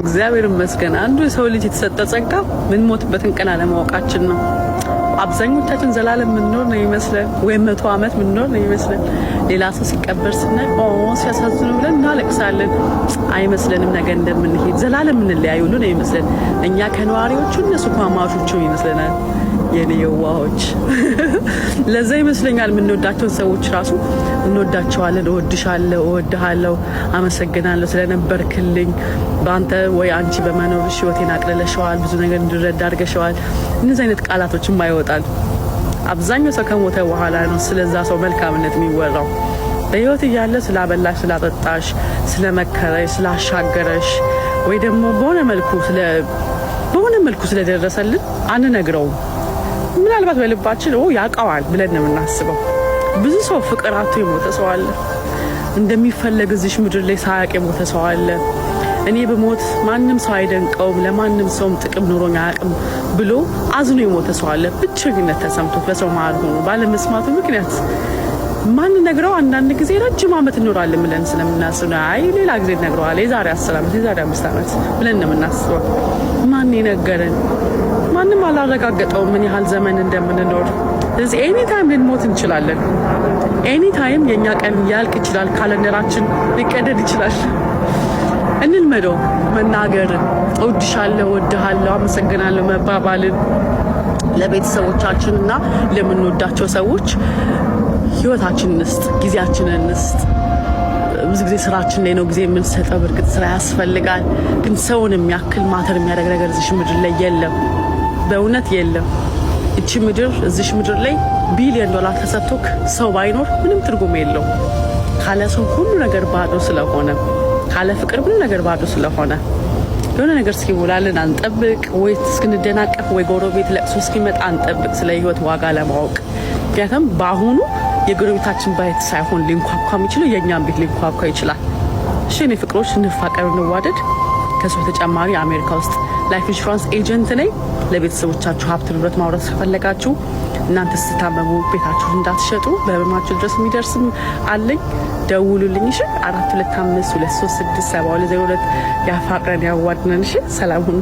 እግዚአብሔር ይመስገን። አንዱ የሰው ልጅ የተሰጠ ጸጋ ምን ሞትበትን ቀን አለማወቃችን ነው። አብዛኞቻችን ዘላለም ምንኖር ነው ይመስለን፣ ወይ 100 ዓመት ምንኖር ነው ይመስለን። ሌላ ሰው ሲቀበር ስናይ ሲያሳዝኑ ብለን እናለቅሳለን። አይመስለንም ነገ እንደምንሄድ ዘላለም ምንለያዩሉ ነው ይመስለን። እኛ ከነዋሪዎቹ እነሱ ኳማሾቹ ይመስለናል። የኔ የዋሆች ለዛ ይመስለኛል የምንወዳቸውን ሰዎች ራሱ እንወዳቸዋለን። እወድሻለሁ፣ እወድሃለሁ፣ አመሰግናለሁ ስለነበርክልኝ፣ በአንተ ወይ አንቺ በመኖርሽ ህይወቴን አቅልለሽዋል፣ ብዙ ነገር እንድረዳ አድርገሽዋል። እነዚህ አይነት ቃላቶችም አይወጣል። አብዛኛው ሰው ከሞተ በኋላ ነው ስለዛ ሰው መልካምነት የሚወራው። በህይወት እያለ ስላበላሽ፣ ስላጠጣሽ፣ ስለመከረሽ፣ ስላሻገረሽ ወይ ደግሞ በሆነ መልኩ ስለደረሰልን አንነግረውም። ምናልባት በልባችን ያውቀዋል ብለን ነው የምናስበው። ብዙ ሰው ፍቅር አጥቶ የሞተ ሰው አለ። እንደሚፈለግ እዚህ ምድር ላይ ሳያውቅ የሞተ ሰው አለ። እኔ በሞት ማንም ሰው አይደንቀውም፣ ለማንም ሰውም ጥቅም ኑሮኝ አያውቅም ብሎ አዝኖ የሞተ ሰው አለ። ብቸኝነት ተሰምቶ በሰው መሀል ሆኖ ባለመስማቱ ምክንያት ማን ነግረው አንዳንድ ጊዜ ረጅም ዓመት እንኖራለን ብለን ስለምናስብ ነው። አይ ሌላ ጊዜ ነግረዋል፣ የዛሬ 10 ዓመት የዛሬ 5 ዓመት ብለን ነው የምናስበው። ማን የነገረን? ማንም አላረጋገጠውም ምን ያህል ዘመን እንደምንኖር። ስለዚህ ኤኒ ታይም ልንሞት እንችላለን። ኤኒ ታይም የኛ ቀን ያልቅ ይችላል። ካለንደራችን ሊቀደድ ይችላል። እንልመደው መናገርን፣ እወድሻለሁ፣ እወድሃለሁ፣ አመሰግናለሁ መባባልን ለቤተሰቦቻችንና ለምንወዳቸው ሰዎች ህይወታችንን እንስጥ፣ ጊዜያችንን እንስጥ። ብዙ ጊዜ ስራችን ላይ ነው ጊዜ የምንሰጠው። በእርግጥ ስራ ያስፈልጋል፣ ግን ሰውን የሚያክል ማተር የሚያደርግ ነገር እዚህ ምድር ላይ የለም። በእውነት የለም። እቺ ምድር እዚህ ምድር ላይ $1 ቢሊዮን ተሰጥቶክ ሰው ባይኖር ምንም ትርጉም የለው። ካለ ሰው ሁሉ ነገር ባዶ ስለሆነ፣ ካለ ፍቅር ምንም ነገር ባዶ ስለሆነ የሆነ ነገር እስኪሞላልን አንጠብቅ፣ ወይ እስክንደናቀፍ፣ ወይ ጎረቤት ለቅሶ እስኪመጣ አንጠብቅ ስለ ህይወት ዋጋ ለማወቅ። ምክንያቱም በአሁኑ የጎረቤታችን ቤት ሳይሆን ሊንኳኳ የሚችለው የእኛም ቤት ሊንኳኳ ይችላል። እሺ እኔ ፍቅሮች እንፋቀር፣ እንዋደድ። ከሱ በተጨማሪ አሜሪካ ውስጥ ላይፍ ኢንሹራንስ ኤጀንት ነኝ። ለቤተሰቦቻችሁ ሀብት ንብረት ማውረስ ከፈለጋችሁ እናንተ ስትታመሙ ቤታችሁ እንዳትሸጡ በህመማችሁ ድረስ የሚደርስም አለኝ፣ ደውሉልኝ። እሺ 425 236 7202 ያፋቅረን ያዋድነን። እሺ ሰላም ሁኑ።